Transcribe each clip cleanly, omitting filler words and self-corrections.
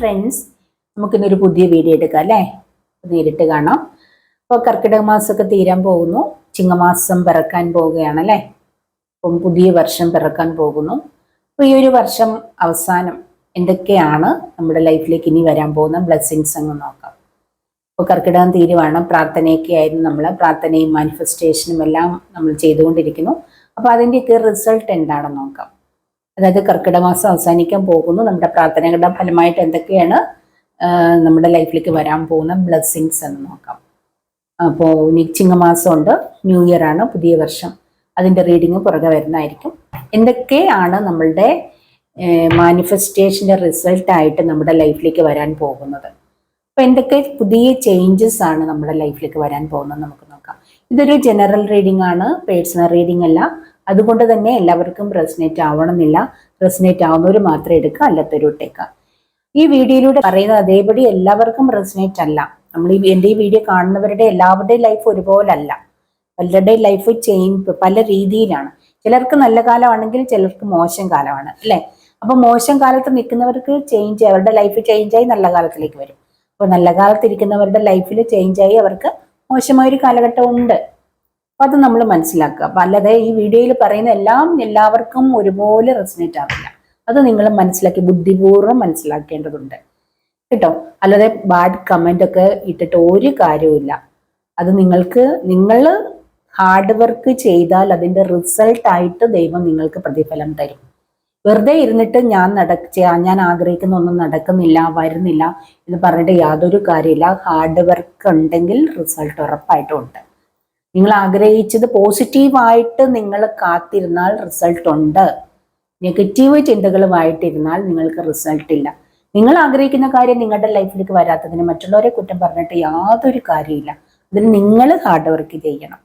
Friends, നമുക്കിന്നൊരു പുതിയ video എടുക്കാം അല്ലേ? നേരിട്ട് കാണാം. അപ്പോൾ കർക്കിടക മാസമൊക്കെ തീരാൻ പോകുന്നു, ചിങ്ങമാസം പിറക്കാൻ പോവുകയാണല്ലേ. അപ്പം പുതിയ വർഷം പിറക്കാൻ പോകുന്നു. അപ്പോൾ ഈ ഒരു വർഷം അവസാനം എന്തൊക്കെയാണ് നമ്മുടെ ലൈഫിലേക്ക് ഇനി വരാൻ പോകുന്ന ബ്ലെസ്സിങ്സ് എന്ന് നോക്കാം. അപ്പോൾ കർക്കിടകം തീരുവാണ്. പ്രാർത്ഥനയൊക്കെ ആയിരുന്നു, നമ്മൾ പ്രാർത്ഥനയും മാനിഫെസ്റ്റേഷനും എല്ലാം നമ്മൾ ചെയ്തുകൊണ്ടിരിക്കുന്നു. അപ്പോൾ അതിൻ്റെയൊക്കെ റിസൾട്ട് എന്താണെന്ന് നോക്കാം. അതായത് കർക്കിടക മാസം അവസാനിക്കാൻ പോകുന്നു. നമ്മുടെ പ്രാർത്ഥനകളുടെ ഫലമായിട്ട് എന്തൊക്കെയാണ് നമ്മുടെ ലൈഫിലേക്ക് വരാൻ പോകുന്ന ബ്ലെസ്സിങ്സ് എന്ന് നോക്കാം. അപ്പോൾ ഇനി ചിങ്ങമാസമുണ്ട്, ന്യൂ ഇയർ ആണ്, പുതിയ വർഷം. അതിൻ്റെ റീഡിങ് പുറകെ വരുന്നതായിരിക്കും. എന്തൊക്കെയാണ് നമ്മളുടെ മാനിഫെസ്റ്റേഷൻ്റെ റിസൾട്ടായിട്ട് നമ്മുടെ ലൈഫിലേക്ക് വരാൻ പോകുന്നത്, അപ്പോൾ എന്തൊക്കെ പുതിയ ചേഞ്ചസ് ആണ് നമ്മുടെ ലൈഫിലേക്ക് വരാൻ പോകുന്നത് നമുക്ക് നോക്കാം. ഇതൊരു ജനറൽ റീഡിംഗ് ആണ്, പേഴ്സണൽ റീഡിംഗ് അല്ല. അതുകൊണ്ട് തന്നെ എല്ലാവർക്കും റെസനേറ്റ് ആവണമെന്നില്ല. റെസനേറ്റ് ആവുന്നവർ മാത്രം എടുക്കുക, അല്ലാത്തവരും ഇട്ടേക്കുക. ഈ വീഡിയോയിലൂടെ പറയുന്നത് അതേപടി എല്ലാവർക്കും റെസനേറ്റ് അല്ല. നമ്മൾ എൻ്റെ ഈ വീഡിയോ കാണുന്നവരുടെ എല്ലാവരുടെയും ലൈഫ് ഒരുപോലല്ല. പലരുടെയും ലൈഫ് ചേഞ്ച് പല രീതിയിലാണ്. ചിലർക്ക് നല്ല കാലമാണെങ്കിൽ ചിലർക്ക് മോശം കാലമാണ് അല്ലേ. അപ്പൊ മോശം കാലത്ത് നിൽക്കുന്നവർക്ക് ചേഞ്ച്, അവരുടെ ലൈഫ് ചേഞ്ചായി നല്ല കാലത്തിലേക്ക് വരും. അപ്പോൾ നല്ല കാലത്തിരിക്കുന്നവരുടെ ലൈഫിൽ ചേഞ്ചായി അവർക്ക് മോശമായൊരു കാലഘട്ടം ഉണ്ട്. അപ്പൊ അത് നമ്മൾ മനസ്സിലാക്കുക. അപ്പൊ അല്ലാതെ ഈ വീഡിയോയിൽ പറയുന്ന എല്ലാം എല്ലാവർക്കും ഒരുപോലെ റെസനേറ്റ് ആവില്ല. അത് നിങ്ങൾ മനസ്സിലാക്കി ബുദ്ധിപൂർവ്വം മനസ്സിലാക്കേണ്ടതുണ്ട് കേട്ടോ. അല്ലാതെ ബാഡ് കമന്റ് ഒക്കെ ഇട്ടിട്ട് ഒരു കാര്യവുമില്ല. അത് നിങ്ങൾ ഹാർഡ് വർക്ക് ചെയ്താൽ അതിന്റെ റിസൾട്ടായിട്ട് ദൈവം നിങ്ങൾക്ക് പ്രതിഫലം തരും. വെറുതെ ഇരുന്നിട്ട് ഞാൻ ആഗ്രഹിക്കുന്ന ഒന്നും നടക്കുന്നില്ല, വരുന്നില്ല എന്ന് പറഞ്ഞിട്ട് യാതൊരു കാര്യമില്ല. ഹാർഡ് വർക്ക് ഉണ്ടെങ്കിൽ റിസൾട്ട് ഉറപ്പായിട്ടും ഉണ്ട്. നിങ്ങൾ ആഗ്രഹിച്ചത് പോസിറ്റീവായിട്ട് നിങ്ങൾ കാത്തിരുന്നാൽ റിസൾട്ട് ഉണ്ട്. നെഗറ്റീവ് ചിന്തകളുമായിട്ടിരുന്നാൽ നിങ്ങൾക്ക് റിസൾട്ട് ഇല്ല. നിങ്ങൾ ആഗ്രഹിക്കുന്ന കാര്യം നിങ്ങളുടെ ലൈഫിലേക്ക് വരാത്തതിന് മറ്റുള്ളവരെ കുറ്റം പറഞ്ഞിട്ട് യാതൊരു കാര്യമില്ല. അതിന് നിങ്ങൾ ഹാർഡ് വർക്ക് ചെയ്യണം.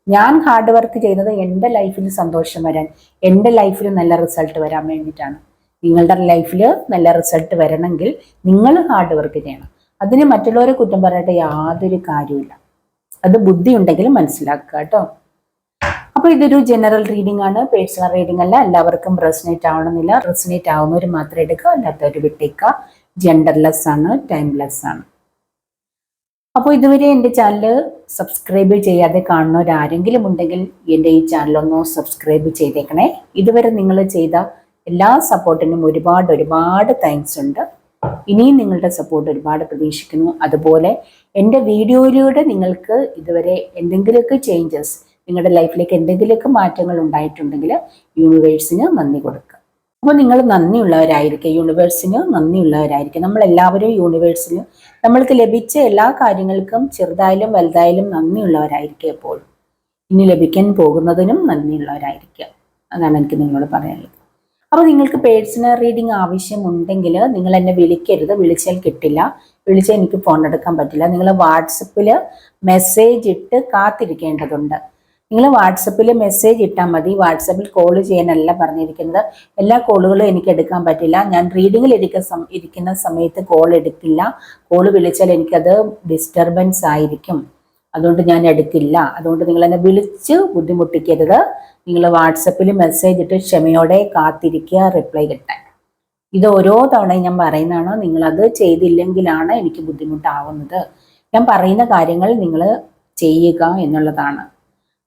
ഞാൻ ഹാർഡ് വർക്ക് ചെയ്യുന്നത് എൻ്റെ ലൈഫിൽ സന്തോഷം വരാൻ, എൻ്റെ ലൈഫിൽ നല്ല റിസൾട്ട് വരാൻ വേണ്ടിയിട്ടാണ്. നിങ്ങളുടെ ലൈഫിൽ നല്ല റിസൾട്ട് വരണമെങ്കിൽ നിങ്ങൾ ഹാർഡ് വർക്ക് ചെയ്യണം. അതിന് മറ്റുള്ളവരെ കുറ്റം പറഞ്ഞിട്ട് യാതൊരു കാര്യമില്ല. അത് ബുദ്ധി ഉണ്ടെങ്കിൽ മനസ്സിലാക്കുക കേട്ടോ. അപ്പൊ ഇതൊരു ജനറൽ റീഡിംഗ് ആണ്, പേഴ്സണൽ റീഡിംഗ് അല്ല. എല്ലാവർക്കും റെസനേറ്റ് ആവണമെന്നില്ല. റെസനേറ്റ് ആവുന്നവർ മാത്രം എടുക്കുക, അല്ലാത്തവർ വിട്ടേക്കുക. ജെൻഡർലെസ് ആണ്, ടൈംലെസ് ആണ്. അപ്പോൾ ഇതുവരെ എൻ്റെ ചാനൽ സബ്സ്ക്രൈബ് ചെയ്യാതെ കാണുന്നവരാരെങ്കിലും ഉണ്ടെങ്കിൽ എൻ്റെ ഈ ചാനലൊന്ന് സബ്സ്ക്രൈബ് ചെയ്തേക്കണേ. ഇതുവരെ നിങ്ങൾ ചെയ്ത എല്ലാ സപ്പോർട്ടിനും ഒരുപാട് താങ്ക്സ് ഉണ്ട്. ഇനിയും നിങ്ങളുടെ സപ്പോർട്ട് ഒരുപാട് പ്രതീക്ഷിക്കുന്നു. അതുപോലെ എൻ്റെ വീഡിയോയിലൂടെ നിങ്ങൾക്ക് ഇതുവരെ എന്തെങ്കിലുമൊക്കെ ചേഞ്ചസ്, നിങ്ങളുടെ ലൈഫിലേക്ക് എന്തെങ്കിലുമൊക്കെ മാറ്റങ്ങൾ ഉണ്ടായിട്ടുണ്ടെങ്കിൽ യൂണിവേഴ്സിന് നന്ദി കൊടുക്കുക. അപ്പോൾ നിങ്ങൾ നന്ദിയുള്ളവരായിരിക്കുക, യൂണിവേഴ്സിന് നന്ദിയുള്ളവരായിരിക്കുക. നമ്മളെല്ലാവരും യൂണിവേഴ്സിന് നമ്മൾക്ക് ലഭിച്ച എല്ലാ കാര്യങ്ങൾക്കും ചെറുതായാലും വലുതായാലും നന്ദിയുള്ളവരായിരിക്കുക. എപ്പോഴും ഇനി ലഭിക്കാൻ പോകുന്നതിനും നന്ദിയുള്ളവരായിരിക്കുക. അതാണ് എനിക്ക് നിങ്ങളോട് പറയാനുള്ളത്. അപ്പോൾ നിങ്ങൾക്ക് പേഴ്സണൽ റീഡിംഗ് ആവശ്യമുണ്ടെങ്കിൽ നിങ്ങൾ എന്നെ വിളിക്കരുത്. വിളിച്ചാൽ കിട്ടില്ല. വിളിച്ചാൽ എനിക്ക് ഫോൺ എടുക്കാൻ പറ്റില്ല. നിങ്ങൾ വാട്സപ്പിൽ മെസ്സേജ് ഇട്ട് കാത്തിരിക്കേണ്ടതുണ്ട്. നിങ്ങൾ വാട്സപ്പിൽ മെസ്സേജ് ഇട്ടാൽ മതി. വാട്സപ്പിൽ കോൾ ചെയ്യാനല്ല പറഞ്ഞിരിക്കുന്നത്. എല്ലാ കോളുകളും എനിക്ക് എടുക്കാൻ പറ്റില്ല. ഞാൻ റീഡിങ്ങിൽ ഇരിക്കുന്ന സമയത്ത് കോൾ എടുക്കില്ല. കോൾ വിളിച്ചാൽ എനിക്കത് ഡിസ്റ്റർബൻസ് ആയിരിക്കും. അതുകൊണ്ട് ഞാൻ എടുക്കില്ല. അതുകൊണ്ട് നിങ്ങൾ എന്നെ വിളിച്ച് ബുദ്ധിമുട്ടിക്കരുത്. നിങ്ങൾ വാട്സപ്പിൽ മെസ്സേജ് ഇട്ട് ക്ഷമയോടെ കാത്തിരിക്കുക റിപ്ലൈ കിട്ടാൻ. ഇത് ഓരോ തവണയും ഞാൻ പറയുന്നതാണ്. നിങ്ങളത് ചെയ്തില്ലെങ്കിലാണ് എനിക്ക് ബുദ്ധിമുട്ടാവുന്നത്. ഞാൻ പറയുന്ന കാര്യങ്ങൾ നിങ്ങൾ ചെയ്യുക എന്നുള്ളതാണ്.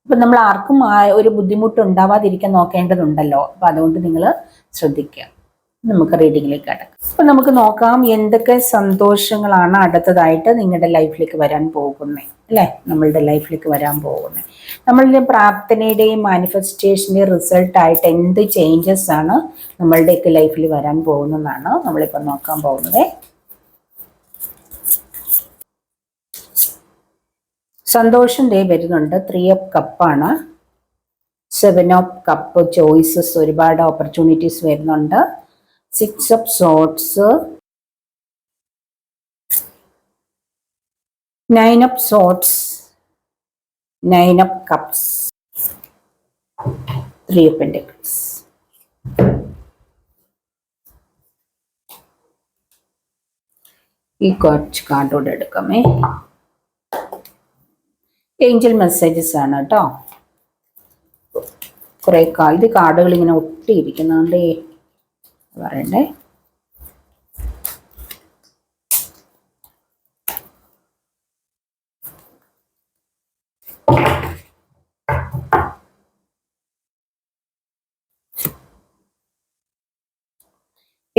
അപ്പം നമ്മൾ ആർക്കും ഒരു ബുദ്ധിമുട്ട് ഉണ്ടാവാതിരിക്കാൻ നോക്കേണ്ടതുണ്ടല്ലോ. അപ്പം അതുകൊണ്ട് നിങ്ങൾ ശ്രദ്ധിക്കുക. നമുക്ക് റീഡിങ്ങിലേക്ക് കിടക്കാം. അപ്പം നമുക്ക് നോക്കാം എന്തൊക്കെ സന്തോഷങ്ങളാണ് അടുത്തതായിട്ട് നിങ്ങളുടെ ലൈഫിലേക്ക് വരാൻ പോകുന്നത് അല്ലേ. നമ്മളുടെ ലൈഫിലേക്ക് വരാൻ പോകുന്നത് നമ്മളുടെ പ്രാർത്ഥനയുടെയും മാനിഫെസ്റ്റേഷൻ്റെയും റിസൾട്ടായിട്ട് എന്ത് ചേഞ്ചസ് ആണ് നമ്മളുടെയൊക്കെ ലൈഫിൽ വരാൻ പോകുന്നതെന്നാണ് നമ്മളിപ്പോൾ നോക്കാൻ പോകുന്നത്. സന്തോഷം വരുന്നുണ്ട്. 3 ഓഫ് കപ്പാണ്, 7 ഓഫ് കപ്പ് ചോയ്സസ്, ഒരുപാട് ഓപ്പർച്യൂണിറ്റീസ് വരുന്നുണ്ട്. 6 of sorts, 9 of sorts, 9 of cups, 3 of pentacles. ഈ കുറച്ച് കാർഡോടെ എടുക്കാമേ. ഏഞ്ചൽ മെസ്സേജസ് ആണ് കേട്ടോ. കുറേ ഇത് കാർഡുകൾ ഇങ്ങനെ ഒട്ടിയിരിക്കുന്നുണ്ടേ പറയണ്ടേ.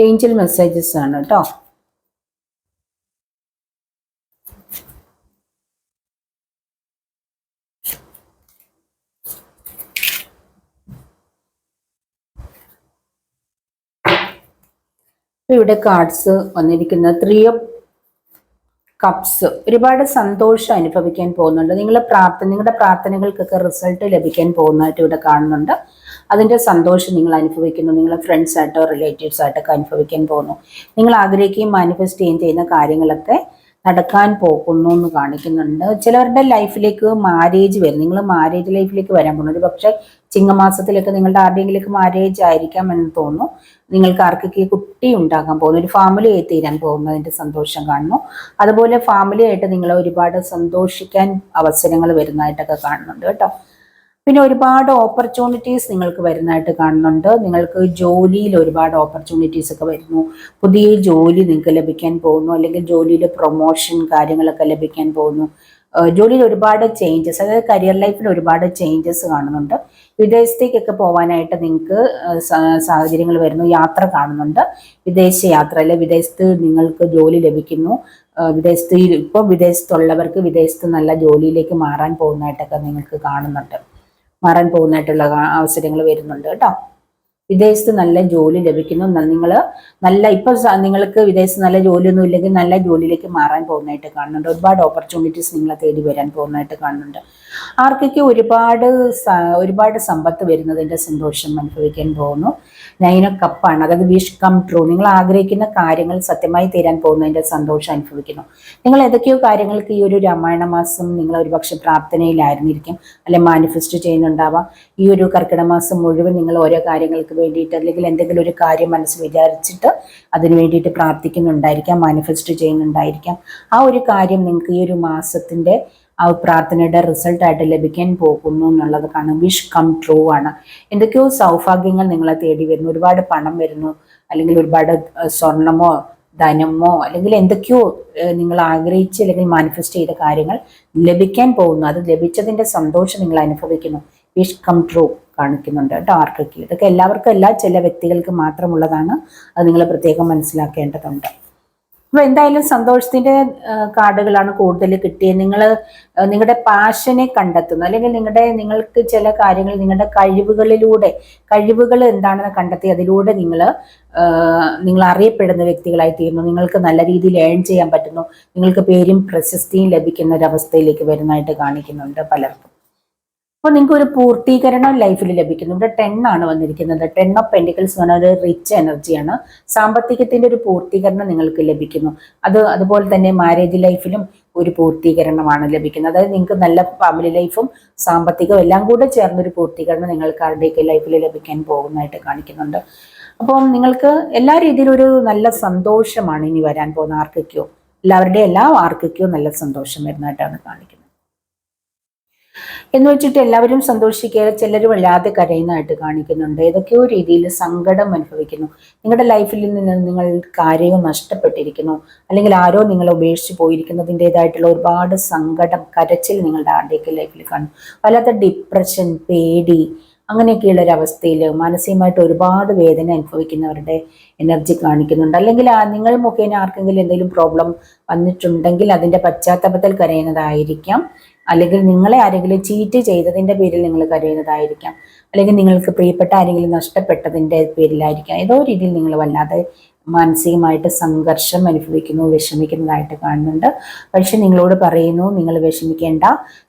ഏഞ്ചൽ മെസ്സേജസ് ആണ് കേട്ടോ. ഇവിടെ കാർഡ്സ് വന്നിരിക്കുന്ന 3 ഓഫ് കപ്സ്. ഒരുപാട് സന്തോഷം അനുഭവിക്കാൻ പോകുന്നുണ്ട്. നിങ്ങളുടെ പ്രാർത്ഥനകൾക്കൊക്കെ റിസൾട്ട് ലഭിക്കാൻ പോകുന്നതായിട്ട് ഇവിടെ കാണുന്നുണ്ട്. അതിൻ്റെ സന്തോഷം നിങ്ങൾ അനുഭവിക്കുന്നു. നിങ്ങളെ ഫ്രണ്ട്സായിട്ടോ റിലേറ്റീവ്സ് ആയിട്ടൊക്കെ അനുഭവിക്കാൻ പോകുന്നു. നിങ്ങൾ ആഗ്രഹിക്കുകയും മാനിഫെസ്റ്റ് ചെയ്യുന്ന കാര്യങ്ങളൊക്കെ നടക്കാൻ പോകുന്നു എന്ന് കാണിക്കുന്നുണ്ട്. ചിലവരുടെ ലൈഫിലേക്ക് മാരേജ് വരും. നിങ്ങൾ മാരേജ് ലൈഫിലേക്ക് വരാൻ പോകുന്നു. ഒരു പക്ഷേ ചിങ്ങമാസത്തിലൊക്കെ നിങ്ങളുടെ ആരുടെയെങ്കിലേക്ക് മാരേജ് ആയിരിക്കാം എന്ന് തോന്നുന്നു. നിങ്ങൾക്ക് ആർക്കൊക്കെ കുട്ടി ഉണ്ടാകാൻ പോകുന്നു, ഒരു ഫാമിലി ആയി തീരാൻ പോകുന്നതിൻ്റെ സന്തോഷം കാണുന്നു. അതുപോലെ ഫാമിലി ആയിട്ട് നിങ്ങൾ ഒരുപാട് സന്തോഷിക്കാൻ അവസരങ്ങൾ വരുന്നതായിട്ടൊക്കെ കാണുന്നുണ്ട് കേട്ടോ. പിന്നെ ഒരുപാട് ഓപ്പർച്യൂണിറ്റീസ് നിങ്ങൾക്ക് വരുന്നതായിട്ട് കാണുന്നുണ്ട്. നിങ്ങൾക്ക് ജോലിയിൽ ഒരുപാട് ഓപ്പർച്യൂണിറ്റീസ് ഒക്കെ വരുന്നു. പുതിയ ജോലി നിങ്ങൾക്ക് ലഭിക്കാൻ പോകുന്നു, അല്ലെങ്കിൽ ജോലിയിൽ പ്രൊമോഷൻ കാര്യങ്ങളൊക്കെ ലഭിക്കാൻ പോകുന്നു. ജോലിയിൽ ഒരുപാട് ചേഞ്ചസ്, അതായത് കരിയർ ലൈഫിൽ ഒരുപാട് ചേഞ്ചസ് കാണുന്നുണ്ട്. വിദേശത്തേക്കൊക്കെ പോകാനായിട്ട് നിങ്ങൾക്ക് സാഹചര്യങ്ങൾ വരുന്നു. യാത്ര കാണുന്നുണ്ട്, വിദേശ യാത്ര, അല്ലെ വിദേശത്ത് നിങ്ങൾക്ക് ജോലി ലഭിക്കുന്നു. വിദേശത്തുള്ളവർക്ക് വിദേശത്ത് നല്ല ജോലിയിലേക്ക് മാറാൻ പോകുന്നതായിട്ടുള്ള അവസരങ്ങൾ വരുന്നുണ്ട് കേട്ടോ. വിദേശത്ത് നല്ല ജോലി ലഭിക്കുന്നു. നിങ്ങൾക്ക് വിദേശത്ത് നല്ല ജോലിയൊന്നും ഇല്ലെങ്കിൽ നല്ല ജോലിയിലേക്ക് മാറാൻ പോകുന്നതായിട്ട് കാണുന്നുണ്ട്. ഒരുപാട് ഓപ്പർച്യൂണിറ്റീസ് നിങ്ങളെ തേടി വരാൻ പോകുന്നതായിട്ട് കാണുന്നുണ്ട്. ആർക്കൊക്കെ ഒരുപാട് സമ്പത്ത് വരുന്നതിൻ്റെ സന്തോഷം അനുഭവിക്കാൻ പോകുന്നു. 9 ഓഫ് കപ്പാണ്, അതായത് വിഷ് കം ട്രൂ. നിങ്ങൾ ആഗ്രഹിക്കുന്ന കാര്യങ്ങൾ സത്യമായി തീരാൻ പോകുന്നതിൻ്റെ സന്തോഷം അനുഭവിക്കുന്നു. നിങ്ങൾ ഏതൊക്കെയോ കാര്യങ്ങൾക്ക് ഈ ഒരു രാമായണ മാസം നിങ്ങൾ ഒരുപക്ഷെ പ്രാർത്ഥനയിലായിരുന്നിരിക്കും, അല്ലെ മാനിഫെസ്റ്റ് ചെയ്യുന്നുണ്ടാവാം. ഈ ഒരു കർക്കിടക മാസം മുഴുവൻ നിങ്ങൾ ഓരോ കാര്യങ്ങൾക്ക് വേണ്ടിയിട്ട്, അല്ലെങ്കിൽ എന്തെങ്കിലും ഒരു കാര്യം മനസ്സ് വിചാരിച്ചിട്ട് അതിന് വേണ്ടിയിട്ട് പ്രാർത്ഥിക്കുന്നുണ്ടായിരിക്കാം, മാനിഫെസ്റ്റ് ചെയ്യുന്നുണ്ടായിരിക്കാം. ആ ഒരു കാര്യം നിങ്ങൾക്ക് ഈ ഒരു മാസത്തിൻ്റെ ആ പ്രാർത്ഥനയുടെ റിസൾട്ടായിട്ട് ലഭിക്കാൻ പോകുന്നു എന്നുള്ളത് കാണും. വിഷ് കം ട്രൂ ആണ്. എന്തൊക്കെയോ സൗഭാഗ്യങ്ങൾ നിങ്ങളെ തേടി വരുന്നു. ഒരുപാട് പണം വരുന്നു, അല്ലെങ്കിൽ ഒരുപാട് സ്വർണമോ ധനമോ, അല്ലെങ്കിൽ എന്തൊക്കെയോ നിങ്ങൾ ആഗ്രഹിച്ച് അല്ലെങ്കിൽ മാനിഫെസ്റ്റ് ചെയ്ത കാര്യങ്ങൾ ലഭിക്കാൻ പോകുന്നു. അത് ലഭിച്ചതിൻ്റെ സന്തോഷം നിങ്ങൾ അനുഭവിക്കുന്നു. വിഷ് കം ട്രൂ കാണിക്കുന്നുണ്ട് കേട്ടോ. ആർക്കൊക്കെ ഇതൊക്കെ എല്ലാവർക്കും അല്ല, ചില വ്യക്തികൾക്ക് മാത്രമുള്ളതാണ്. അത് നിങ്ങൾ പ്രത്യേകം മനസ്സിലാക്കേണ്ടതുണ്ട്. അപ്പോൾ എന്തായാലും സന്തോഷത്തിൻ്റെ കാർഡുകളാണ് കൂടുതൽ കിട്ടിയത്. നിങ്ങളുടെ പാഷനെ കണ്ടെത്തുന്നു, അല്ലെങ്കിൽ നിങ്ങൾക്ക് ചില കാര്യങ്ങൾ നിങ്ങളുടെ കഴിവുകൾ എന്താണെന്ന് കണ്ടെത്തി അതിലൂടെ നിങ്ങൾ അറിയപ്പെടുന്ന വ്യക്തികളായി തീരുന്നു. നിങ്ങൾക്ക് നല്ല രീതിയിൽ ഏൺ ചെയ്യാൻ പറ്റുന്നു. നിങ്ങൾക്ക് പേരും പ്രശസ്തിയും ലഭിക്കുന്ന ഒരവസ്ഥയിലേക്ക് വരുന്നതായിട്ട് കാണിക്കുന്നുണ്ട് പലർക്കും. അപ്പോൾ നിങ്ങൾക്ക് ഒരു പൂർത്തീകരണം ലൈഫിൽ ലഭിക്കുന്നു. ഇവിടെ 10 ആണ് വന്നിരിക്കുന്നത്. 10 ഓഫ് പെന്റിക്കിൾസ് എന്ന് പറഞ്ഞാൽ ഒരു റിച്ച് എനർജിയാണ്. സാമ്പത്തികത്തിന്റെ ഒരു പൂർത്തീകരണം നിങ്ങൾക്ക് ലഭിക്കുന്നു. അതുപോലെ തന്നെ മാരേജ് ലൈഫിലും ഒരു പൂർത്തീകരണമാണ് ലഭിക്കുന്നത്. അതായത് നിങ്ങൾക്ക് നല്ല ഫാമിലി ലൈഫും സാമ്പത്തികവും എല്ലാം കൂടെ ചേർന്നൊരു പൂർത്തീകരണം നിങ്ങൾക്ക് ആരുടെയൊക്കെ ലൈഫിൽ ലഭിക്കാൻ പോകുന്നതായിട്ട് കാണിക്കുന്നുണ്ട്. അപ്പം നിങ്ങൾക്ക് എല്ലാ രീതിയിലും ഒരു നല്ല സന്തോഷമാണ് ഇനി വരാൻ പോകുന്ന ആർക്കൊക്കെയോ നല്ല സന്തോഷം വരുന്നതായിട്ടാണ് കാണിക്കുന്നത്. എന്ന് വെച്ചിട്ട് എല്ലാവരും സന്തോഷിക്കുക, ചിലർ വല്ലാതെ കരയുന്നതായിട്ട് കാണിക്കുന്നുണ്ട്. ഏതൊക്കെയോ രീതിയിൽ സങ്കടം അനുഭവിക്കുന്നു. നിങ്ങളുടെ ലൈഫിൽ നിന്ന് നിങ്ങൾ കാര്യവും നഷ്ടപ്പെട്ടിരിക്കുന്നു, അല്ലെങ്കിൽ ആരോ നിങ്ങളെ ഉപേക്ഷിച്ച് പോയിരിക്കുന്നതിൻ്റെതായിട്ടുള്ള ഒരുപാട് സങ്കടം, കരച്ചിൽ നിങ്ങളുടെ ആരുടെയൊക്കെ ലൈഫിൽ കാണും. വല്ലാത്ത ഡിപ്രഷൻ, പേടി, അങ്ങനെയൊക്കെയുള്ള ഒരവസ്ഥയിൽ മാനസികമായിട്ട് ഒരുപാട് വേദന അനുഭവിക്കുന്നവരുടെ എനർജി കാണിക്കുന്നുണ്ട്. അല്ലെങ്കിൽ നിങ്ങൾ മുഖേന ആർക്കെങ്കിലും എന്തെങ്കിലും പ്രോബ്ലം വന്നിട്ടുണ്ടെങ്കിൽ അതിൻ്റെ പശ്ചാത്തലത്തിൽ കരയുന്നതായിരിക്കാം. അല്ലെങ്കിൽ നിങ്ങളെ ആരെങ്കിലും ചീറ്റ് ചെയ്തതിൻ്റെ പേരിൽ നിങ്ങൾ കരയുന്നതായിരിക്കാം. അല്ലെങ്കിൽ നിങ്ങൾക്ക് പ്രിയപ്പെട്ട ആരെങ്കിലും നഷ്ടപ്പെട്ടതിൻ്റെ പേരിലായിരിക്കാം. ഏതോ രീതിയിൽ നിങ്ങൾ വല്ലാതെ മാനസികമായിട്ട് സംഘർഷം അനുഭവിക്കുന്നു, വിഷമിക്കുന്നതായിട്ട് കാണുന്നുണ്ട്. പക്ഷെ നിങ്ങളോട് പറയുന്നു, നിങ്ങൾ വിഷമിക്കേണ്ട.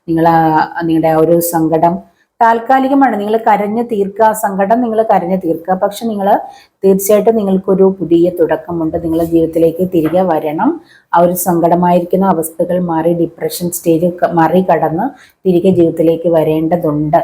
നിങ്ങളുടെ ഒരു സങ്കടം താൽക്കാലികമാണ്. നിങ്ങൾ കരഞ്ഞു തീർക്കുക, സങ്കടം നിങ്ങൾ കരഞ്ഞു തീർക്കുക. പക്ഷെ തീർച്ചയായിട്ടും നിങ്ങൾക്കൊരു പുതിയ തുടക്കമുണ്ട്. നിങ്ങളുടെ ജീവിതത്തിലേക്ക് തിരികെ വരണം. ആ ഒരു സങ്കടമായിരിക്കുന്ന അവസ്ഥകൾ മാറി, ഡിപ്രഷൻ സ്റ്റേജ് മറികടന്ന് തിരികെ ജീവിതത്തിലേക്ക് വരേണ്ടതുണ്ട്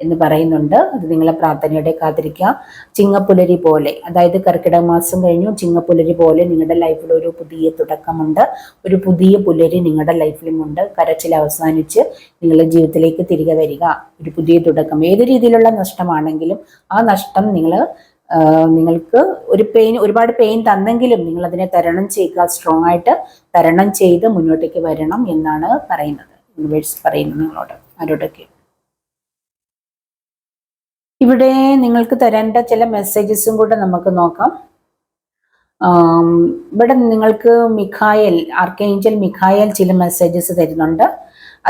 എന്ന് പറയുന്നുണ്ട്. അത് നിങ്ങളെ പ്രാർത്ഥനയോടെ കാത്തിരിക്കുക. ചിങ്ങപ്പുലരി പോലെ, അതായത് കർക്കിടക മാസം കഴിഞ്ഞു ചിങ്ങപ്പുലരി പോലെ നിങ്ങളുടെ ലൈഫിൽ ഒരു പുതിയ തുടക്കമുണ്ട്. ഒരു പുതിയ പുലരി നിങ്ങളുടെ ലൈഫിലുമുണ്ട്. കരച്ചിൽ അവസാനിച്ച് നിങ്ങളുടെ ജീവിതത്തിലേക്ക് തിരികെ വരിക. ഒരു പുതിയ തുടക്കം. ഏത് രീതിയിലുള്ള നഷ്ടമാണെങ്കിലും ആ നഷ്ടം നിങ്ങൾക്ക് ഒരുപാട് പെയിൻ തന്നെങ്കിലും നിങ്ങൾ അതിനെ തരണം ചെയ്യുക. സ്ട്രോങ് ആയിട്ട് തരണം ചെയ്ത് മുന്നോട്ടേക്ക് വരണം എന്നാണ് പറയുന്നത്. യൂണിവേഴ്സ് പറയുന്നു നിങ്ങളോട്, ആരോടൊക്കെ. ഇവിടെ നിങ്ങൾക്ക് തരേണ്ട ചില മെസ്സേജസും കൂടെ നമുക്ക് നോക്കാം. ഇവിടെ നിങ്ങൾക്ക് മിഖായൽ, ആർക്കേഞ്ചൽ മിഖായൽ ചില മെസ്സേജസ് തരുന്നുണ്ട്.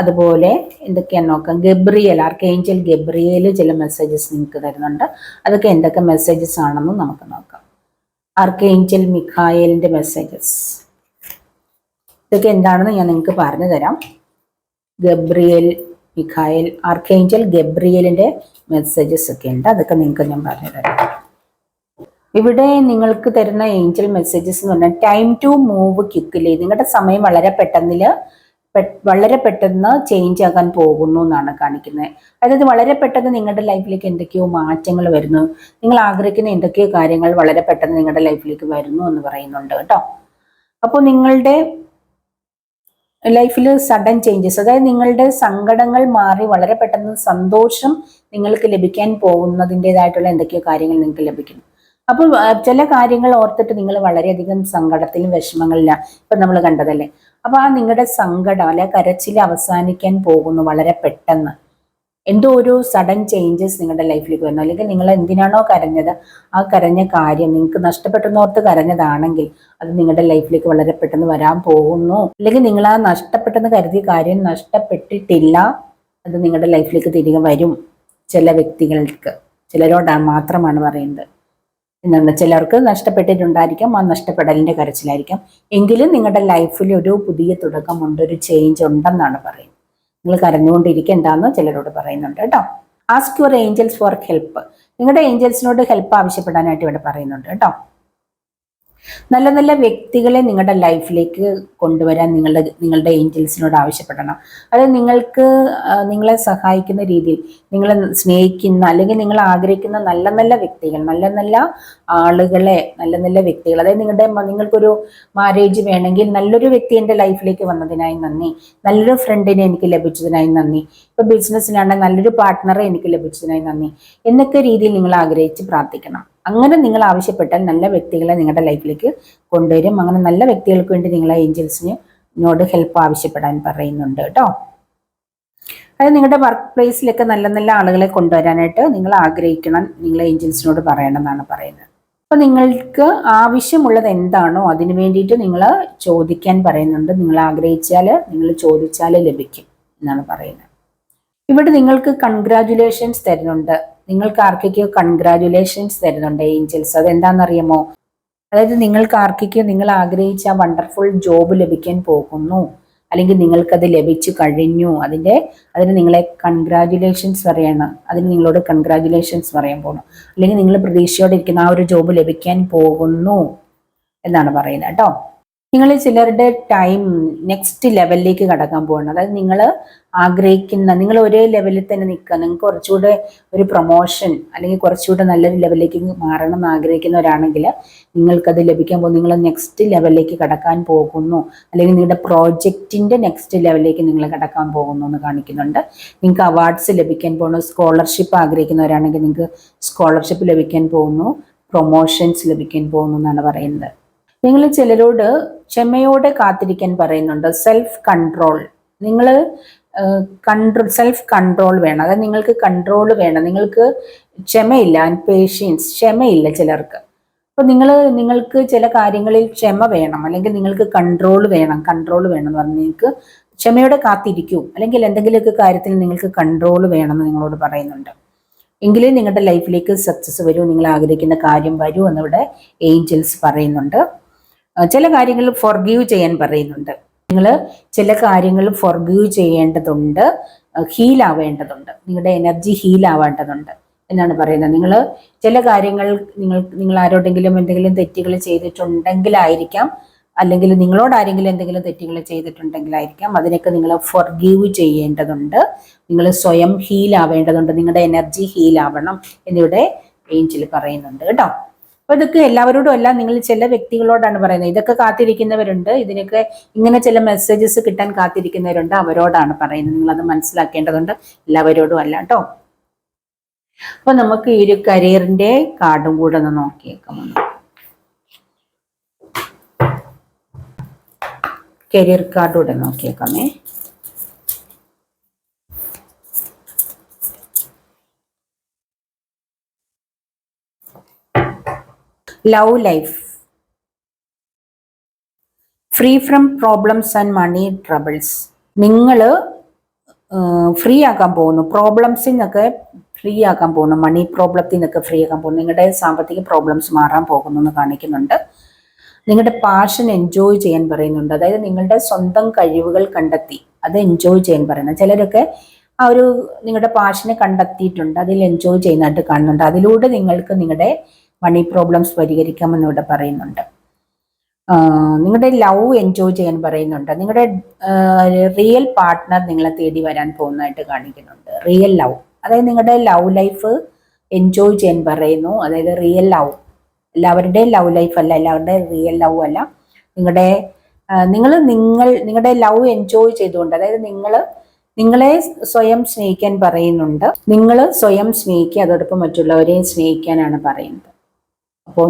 അതുപോലെ എന്തൊക്കെയാന്ന് നോക്കാം. ഗബ്രിയേൽ, ആർക്കേഞ്ചൽ ഗബ്രിയേൽ ചില മെസ്സേജസ് നിങ്ങൾക്ക് തരുന്നുണ്ട്. അതൊക്കെ എന്തൊക്കെ മെസ്സേജസ് ആണെന്ന് നമുക്ക് നോക്കാം. ആർക്കേഞ്ചൽ മിഖായലിന്റെ മെസ്സേജസ് ഇതൊക്കെ എന്താണെന്ന് ഞാൻ നിങ്ങൾക്ക് പറഞ്ഞു തരാം. ഗബ്രിയേൽ, മിഖായൽ, ആർക്കേഞ്ചൽ ഗബ്രിയേലിന്റെ മെസ്സേജസ് ഒക്കെ ഉണ്ട്. അതൊക്കെ നിങ്ങൾക്ക് ഞാൻ പറഞ്ഞു തരാം. ഇവിടെ നിങ്ങൾക്ക് തരുന്ന ഏഞ്ചൽ മെസ്സേജസ് എന്ന് പറഞ്ഞാൽ ടൈം ടു മൂവ് ക്വിക്കലി. നിങ്ങളുടെ സമയം വളരെ പെട്ടെന്ന് ചേഞ്ച് ആകാൻ പോകുന്നു എന്നാണ് കാണിക്കുന്നത്. അതായത് വളരെ പെട്ടെന്ന് നിങ്ങളുടെ ലൈഫിലേക്ക് എന്തൊക്കെയോ മാറ്റങ്ങൾ വരുന്നു, നിങ്ങൾ ആഗ്രഹിക്കുന്ന എന്തൊക്കെയോ കാര്യങ്ങൾ വളരെ പെട്ടെന്ന് നിങ്ങളുടെ ലൈഫിലേക്ക് വരുന്നു എന്ന് പറയുന്നുണ്ട് കേട്ടോ. അപ്പോൾ നിങ്ങളുടെ ലൈഫിൽ സഡൻ ചേഞ്ചസ്, അതായത് നിങ്ങളുടെ സങ്കടങ്ങൾ മാറി വളരെ പെട്ടെന്ന് സന്തോഷം നിങ്ങൾക്ക് ലഭിക്കാൻ പോകുന്നതിൻ്റെതായിട്ടുള്ള എന്തൊക്കെയോ കാര്യങ്ങൾ നിങ്ങൾക്ക് ലഭിക്കുന്നു. അപ്പോൾ ചില കാര്യങ്ങൾ ഓർത്തിട്ട് നിങ്ങൾ വളരെയധികം സങ്കടത്തിലും വിഷമങ്ങളില്ല. ഇപ്പൊ നമ്മൾ കണ്ടതല്ലേ. അപ്പൊ ആ നിങ്ങളുടെ സങ്കടം അല്ലെ കരച്ചിൽ അവസാനിക്കാൻ പോകുന്നു വളരെ പെട്ടെന്ന്. എന്തോ ഒരു സഡൻ ചേഞ്ചസ് നിങ്ങളുടെ ലൈഫിലേക്ക് വരുന്നു. അല്ലെങ്കിൽ നിങ്ങൾ എന്തിനാണോ കരഞ്ഞത്, ആ കരഞ്ഞ കാര്യം നിങ്ങൾക്ക് നഷ്ടപ്പെട്ടെന്നോർത്ത് കരഞ്ഞതാണെങ്കിൽ അത് നിങ്ങളുടെ ലൈഫിലേക്ക് വളരെ പെട്ടെന്ന് വരാൻ പോകുന്നു. അല്ലെങ്കിൽ നിങ്ങൾ ആ നഷ്ടപ്പെട്ടെന്ന് കരുതിയ കാര്യം നഷ്ടപ്പെട്ടിട്ടില്ല, അത് നിങ്ങളുടെ ലൈഫിലേക്ക് തിരികെ വരും. ചില വ്യക്തികൾക്ക്, ചിലരോടാണ് മാത്രമാണ് പറയുന്നത് എന്നുള്ള. ചിലർക്ക് നഷ്ടപ്പെട്ടിട്ടുണ്ടായിരിക്കാം, ആ നഷ്ടപ്പെടലിന്റെ കരച്ചിലായിരിക്കാം. എങ്കിലും നിങ്ങളുടെ ലൈഫിൽ ഒരു പുതിയ തുടക്കമുണ്ട്, ഒരു ചേഞ്ച് ഉണ്ടെന്നാണ് പറയുന്നത്. നിങ്ങൾ കരഞ്ഞുകൊണ്ടിരിക്കേണ്ടെന്ന് ചിലരോട് പറയുന്നുണ്ട് കേട്ടോ. Ask your Angeles for help. നിങ്ങളുടെ ഏഞ്ചൽസിനോട് ഹെൽപ്പ് ആവശ്യപ്പെടാനായിട്ട് ഇവിടെ പറയുന്നുണ്ട് കേട്ടോ. നല്ല നല്ല വ്യക്തികളെ നിങ്ങളുടെ ലൈഫിലേക്ക് കൊണ്ടുവരാൻ നിങ്ങളുടെ ഏഞ്ചൽസിനോട് ആവശ്യപ്പെടണം. അതായത് നിങ്ങളെ സഹായിക്കുന്ന രീതിയിൽ, നിങ്ങളെ സ്നേഹിക്കുന്ന അല്ലെങ്കിൽ നിങ്ങൾ ആഗ്രഹിക്കുന്ന നല്ല നല്ല വ്യക്തികൾ, നല്ല നല്ല ആളുകളെ, നല്ല നല്ല വ്യക്തികൾ, അതായത് നിങ്ങൾക്കൊരു മാരേജ് വേണമെങ്കിൽ നല്ലൊരു വ്യക്തി എൻ്റെ ലൈഫിലേക്ക് വന്നതിനായി നന്ദി, നല്ലൊരു ഫ്രണ്ടിനെ എനിക്ക് ലഭിച്ചതിനായി നന്ദി, ഇപ്പൊ ബിസിനസ്സിലാണെങ്കിൽ നല്ലൊരു പാർട്ട്ണറെ എനിക്ക് ലഭിച്ചതിനായി നന്ദി എന്നൊക്കെ രീതിയിൽ നിങ്ങൾ ആഗ്രഹിച്ച് പ്രാർത്ഥിക്കണം. അങ്ങനെ നിങ്ങൾ ആവശ്യപ്പെട്ടാൽ നല്ല വ്യക്തികളെ നിങ്ങളുടെ ലൈഫിലേക്ക് കൊണ്ടുവരും. അങ്ങനെ നല്ല വ്യക്തികൾക്ക് വേണ്ടി നിങ്ങളെ ഏഞ്ചൽസിനോട് ഹെൽപ്പ് ആവശ്യപ്പെടാൻ പറയുന്നുണ്ട് കേട്ടോ. അതായത് നിങ്ങളുടെ വർക്ക് പ്ലേസിലൊക്കെ നല്ല നല്ല ആളുകളെ കൊണ്ടുവരാനായിട്ട് നിങ്ങൾ ആഗ്രഹിക്കണം, നിങ്ങളെ ഏഞ്ചൽസിനോട് പറയണമെന്നാണ് പറയുന്നത്. അപ്പൊ നിങ്ങൾക്ക് ആവശ്യമുള്ളത് എന്താണോ അതിനു വേണ്ടിയിട്ട് നിങ്ങൾ ചോദിക്കാൻ പറയുന്നുണ്ട്. നിങ്ങൾ ആഗ്രഹിച്ചാൽ, നിങ്ങൾ ചോദിച്ചാൽ ലഭിക്കും എന്നാണ് പറയുന്നത്. ഇവിടെ നിങ്ങൾക്ക് കൺഗ്രാജുലേഷൻസ് തരുന്നുണ്ട്. നിങ്ങൾക്ക് ആർക്കൊക്കെയോ കൺഗ്രാജുലേഷൻസ് തരുന്നുണ്ട് ഏഞ്ചൽസ്. അതെന്താണെന്നറിയാമോ? അതായത് നിങ്ങൾക്ക് ആർക്കൊക്കെയോ നിങ്ങൾ ആഗ്രഹിച്ച വണ്ടർഫുൾ ജോബ് ലഭിക്കാൻ പോകുന്നു, അല്ലെങ്കിൽ നിങ്ങൾക്കത് ലഭിച്ചു കഴിഞ്ഞു. അതിന് നിങ്ങളെ കൺഗ്രാജുലേഷൻസ് പറയണം. അതിന് നിങ്ങളോട് കൺഗ്രാജുലേഷൻസ് പറയാൻ പോകണം. അല്ലെങ്കിൽ നിങ്ങൾ പ്രതീക്ഷയോടെ ഇരിക്കുന്ന ആ ഒരു ജോബ് ലഭിക്കാൻ പോകുന്നു എന്നാണ് പറയുന്നത് കേട്ടോ. നിങ്ങൾ ചിലരുടെ ടൈം നെക്സ്റ്റ് ലെവലിലേക്ക് കടക്കാൻ പോകണം. അതായത് നിങ്ങൾ ഒരേ ലെവലിൽ തന്നെ നിൽക്കുക. നിങ്ങൾക്ക് കുറച്ചുകൂടെ ഒരു പ്രൊമോഷൻ അല്ലെങ്കിൽ കുറച്ചുകൂടെ നല്ലൊരു ലെവലിലേക്ക് മാറണം എന്ന് ആഗ്രഹിക്കുന്നവരാണെങ്കിൽ നിങ്ങൾക്കത് ലഭിക്കാൻ പോകും. നിങ്ങൾ നെക്സ്റ്റ് ലെവലിലേക്ക് കടക്കാൻ പോകുന്നു, അല്ലെങ്കിൽ നിങ്ങളുടെ പ്രോജക്റ്റിന്റെ നെക്സ്റ്റ് ലെവലിലേക്ക് നിങ്ങൾ കടക്കാൻ പോകുന്നു എന്ന് കാണിക്കുന്നുണ്ട്. നിങ്ങൾക്ക് അവാർഡ്സ് ലഭിക്കാൻ പോകുന്നു. സ്കോളർഷിപ്പ് ആഗ്രഹിക്കുന്നവരാണെങ്കിൽ നിങ്ങൾക്ക് സ്കോളർഷിപ്പ് ലഭിക്കാൻ പോകുന്നു, പ്രൊമോഷൻസ് ലഭിക്കാൻ പോകുന്നു എന്നാണ് പറയുന്നത്. നിങ്ങൾ ചിലരോട് ക്ഷമയോടെ കാത്തിരിക്കാൻ പറയുന്നുണ്ട്. സെൽഫ് കൺട്രോൾ, നിങ്ങൾ സെൽഫ് കൺട്രോൾ വേണം. അതായത് നിങ്ങൾക്ക് കൺട്രോൾ വേണം. നിങ്ങൾക്ക് ക്ഷമയില്ല, പേഷ്യൻസ്, ക്ഷമയില്ല ചിലർക്ക്. അപ്പൊ നിങ്ങൾക്ക് ചില കാര്യങ്ങളിൽ ക്ഷമ വേണം, അല്ലെങ്കിൽ നിങ്ങൾക്ക് കൺട്രോൾ വേണം എന്ന് പറഞ്ഞ് നിങ്ങൾക്ക് ക്ഷമയോടെ കാത്തിരിക്കൂ. അല്ലെങ്കിൽ എന്തെങ്കിലുമൊക്കെ കാര്യത്തിൽ നിങ്ങൾക്ക് കൺട്രോൾ വേണമെന്ന് നിങ്ങളോട് പറയുന്നുണ്ട്. എങ്കിലേ നിങ്ങളുടെ ലൈഫിലേക്ക് സക്സസ് വരൂ, നിങ്ങൾ ആഗ്രഹിക്കുന്ന കാര്യം വരൂ എന്നിവിടെ ഏഞ്ചൽസ് പറയുന്നുണ്ട്. ചില കാര്യങ്ങൾ ഫോർഗീവ് ചെയ്യാൻ പറയുന്നുണ്ട്. നിങ്ങൾ ചില കാര്യങ്ങൾ ഫോർഗീവ് ചെയ്യേണ്ടതുണ്ട്, ഹീൽ ആവേണ്ടതുണ്ട്, നിങ്ങളുടെ എനർജി ഹീൽ ആവേണ്ടതുണ്ട് എന്നാണ് പറയുന്നത്. നിങ്ങൾ ചില കാര്യങ്ങൾ നിങ്ങൾ ആരോടെങ്കിലും എന്തെങ്കിലും തെറ്റുകൾ ചെയ്തിട്ടുണ്ടെങ്കിലായിരിക്കാം, അല്ലെങ്കിൽ നിങ്ങളോട് ആരെങ്കിലും എന്തെങ്കിലും തെറ്റുകൾ ചെയ്തിട്ടുണ്ടെങ്കിലായിരിക്കാം, അതിനൊക്കെ നിങ്ങൾ ഫോർഗീവ് ചെയ്യേണ്ടതുണ്ട്. നിങ്ങൾ സ്വയം ഹീൽ ആവേണ്ടതുണ്ട്, നിങ്ങളുടെ എനർജി ഹീൽ ആവണം എന്നിവിടെ ഏഞ്ചൽ പറയുന്നുണ്ട് കേട്ടോ. അപ്പൊ ഇതൊക്കെ എല്ലാവരോടും അല്ല, നിങ്ങൾ ചില വ്യക്തികളോടാണ് പറയുന്നത്. ഇതൊക്കെ കാത്തിരിക്കുന്നവരുണ്ട്, ഇതിനൊക്കെ ഇങ്ങനെ ചില മെസ്സേജസ് കിട്ടാൻ കാത്തിരിക്കുന്നവരുണ്ട്, അവരോടാണ് പറയുന്നത്. നിങ്ങൾ അത് മനസ്സിലാക്കേണ്ടതുണ്ട്, എല്ലാവരോടും അല്ല കേട്ടോ. അപ്പൊ നമുക്ക് ഈ ഒരു കരിയറിന്റെ കാർഡും കൂടെ ഒന്ന് നോക്കിയേക്കാം. കരിയർ കാർഡ് കൂടെ നോക്കിയേക്കാമേ. Love life, free from problems and money troubles. നിങ്ങൾ ഫ്രീ ആക്കാൻ പോകുന്നു, പ്രോബ്ലംസിൽ നിന്നൊക്കെ ഫ്രീ ആക്കാൻ പോകുന്നു, മണി പ്രോബ്ലത്തിൽ നിന്നൊക്കെ ഫ്രീ ആക്കാൻ പോകുന്നു. നിങ്ങളുടെ സാമ്പത്തിക പ്രോബ്ലംസ് മാറാൻ പോകുന്നു എന്ന് കാണിക്കുന്നുണ്ട്. നിങ്ങളുടെ പാഷൻ എൻജോയ് ചെയ്യാൻ പറയുന്നുണ്ട്. അതായത് നിങ്ങളുടെ സ്വന്തം കഴിവുകൾ കണ്ടെത്തി അത് എൻജോയ് ചെയ്യാൻ പറയുന്നത്. ചിലരൊക്കെ ആ ഒരു നിങ്ങളുടെ പാഷനെ കണ്ടെത്തിയിട്ടുണ്ട്, അതിൽ എൻജോയ് ചെയ്യുന്നതായിട്ട് കാണുന്നുണ്ട്. അതിലൂടെ നിങ്ങൾക്ക് നിങ്ങളുടെ മണി പ്രോബ്ലംസ് പരിഹരിക്കാമെന്ന് ഇവിടെ പറയുന്നുണ്ട്. നിങ്ങളുടെ ലവ് എൻജോയ് ചെയ്യാൻ പറയുന്നുണ്ട്. നിങ്ങളുടെ റിയൽ പാർട്ട്ണർ നിങ്ങളെ തേടി വരാൻ പോകുന്നതായിട്ട് കാണിക്കുന്നുണ്ട്. റിയൽ ലവ്, അതായത് നിങ്ങളുടെ ലവ് ലൈഫ് എൻജോയ് ചെയ്യാൻ പറയുന്നു. അതായത് റിയൽ ലവ്, എല്ലാവരുടെയും ലവ് ലൈഫ് അല്ല, എല്ലാവരുടെയും റിയൽ ലവ് അല്ല. നിങ്ങളുടെ ലവ് എൻജോയ് ചെയ്തുകൊണ്ട്, അതായത് നിങ്ങളെ സ്വയം സ്നേഹിക്കാൻ പറയുന്നുണ്ട്. നിങ്ങൾ സ്വയം സ്നേഹിക്കുക, അതോടൊപ്പം മറ്റുള്ളവരെയും സ്നേഹിക്കാനാണ് പറയുന്നത്. അപ്പോൾ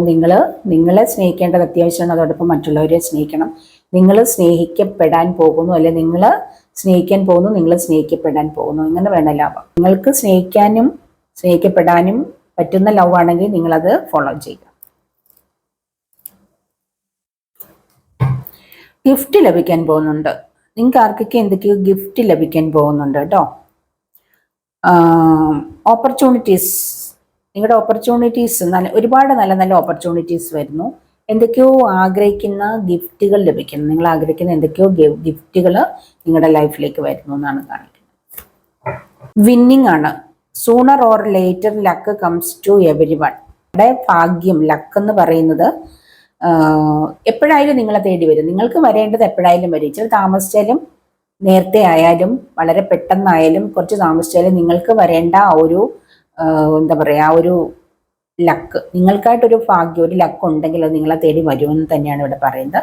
നിങ്ങളെ സ്നേഹിക്കേണ്ടത് അത്യാവശ്യമാണ്, അതോടൊപ്പം മറ്റുള്ളവരെ സ്നേഹിക്കണം. നിങ്ങൾ സ്നേഹിക്കപ്പെടാൻ പോകുന്നു, അല്ലെ നിങ്ങൾ സ്നേഹിക്കാൻ പോകുന്നു, നിങ്ങൾ സ്നേഹിക്കപ്പെടാൻ പോകുന്നു, ഇങ്ങനെ വേണം ലാഭം. നിങ്ങൾക്ക് സ്നേഹിക്കാനും സ്നേഹിക്കപ്പെടാനും പറ്റുന്ന ലവ് ആണെങ്കിൽ നിങ്ങളത് ഫോളോ ചെയ്യുക. ഗിഫ്റ്റ് ലഭിക്കാൻ പോകുന്നുണ്ട്. നിങ്ങൾക്ക് ആർക്കൊക്കെ എന്തൊക്കെയോ ഗിഫ്റ്റ് ലഭിക്കാൻ പോകുന്നുണ്ട് കേട്ടോ. ഓപ്പർച്യൂണിറ്റീസ്, നിങ്ങളുടെ ഓപ്പർച്യൂണിറ്റീസ് ഒരുപാട് നല്ല നല്ല ഓപ്പർച്യൂണിറ്റീസ് വരുന്നു. എന്തൊക്കെയോ ആഗ്രഹിക്കുന്ന ഗിഫ്റ്റുകൾ ലഭിക്കുന്നു. നിങ്ങൾ ആഗ്രഹിക്കുന്ന എന്തൊക്കെയോ ഗിഫ്റ്റുകൾ നിങ്ങളുടെ ലൈഫിലേക്ക് വരുന്നു എന്നാണ് കാണിക്കുന്നത്. വിന്നിങ് ആണ്. Sooner or later luck comes to everyone. ഇവിടെ ഭാഗ്യം, ലക്ക് എന്ന് പറയുന്നത് എപ്പോഴായാലും നിങ്ങളെ തേടി വരും. നിങ്ങൾക്ക് വരേണ്ടത് എപ്പോഴായാലും വരും. ഇച്ചിരി താമസിച്ചാലും നേരത്തെ ആയാലും വളരെ പെട്ടെന്നായാലും കുറച്ച് താമസിച്ചാലും നിങ്ങൾക്ക് വരേണ്ട ആ ഒരു എന്താ പറയുക, ആ ഒരു ലക്ക്, നിങ്ങൾക്കായിട്ടൊരു ഭാഗ്യം, ഒരു ലക്ക് ഉണ്ടെങ്കിൽ അത് നിങ്ങളെ തേടി വരുമെന്ന് തന്നെയാണ് ഇവിടെ പറയുന്നത്.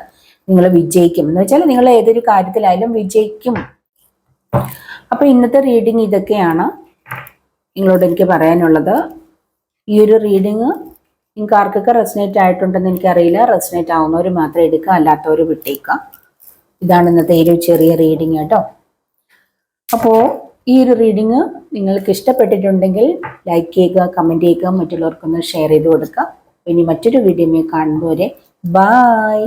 നിങ്ങൾ വിജയിക്കും എന്ന് വെച്ചാൽ നിങ്ങൾ ഏതൊരു കാര്യത്തിലായാലും വിജയിക്കും. അപ്പൊ ഇന്നത്തെ റീഡിങ് ഇതൊക്കെയാണ് നിങ്ങളോട് എനിക്ക് പറയാനുള്ളത്. ഈ ഒരു റീഡിങ് നിങ്ങൾക്ക് ആർക്കൊക്കെ റെസനേറ്റ് ആയിട്ടുണ്ടെന്ന് എനിക്കറിയില്ല. റെസനേറ്റ് ആവുന്നവർ മാത്രം എടുക്കുക, അല്ലാത്തവർ വിട്ടേക്കുക. ഇതാണ് ഇന്നത്തെ ഒരു ചെറിയ റീഡിങ് കേട്ടോ. അപ്പോൾ ഈ ഒരു റീഡിങ് നിങ്ങൾക്ക് ഇഷ്ടപ്പെട്ടിട്ടുണ്ടെങ്കിൽ ലൈക്ക് ചെയ്യുക, കമൻറ്റ് ചെയ്യുക, മറ്റുള്ളവർക്കൊന്ന് ഷെയർ ചെയ്ത് കൊടുക്കുക. ഇനി മറ്റൊരു വീഡിയോ കാണുന്നവരെ ബൈ.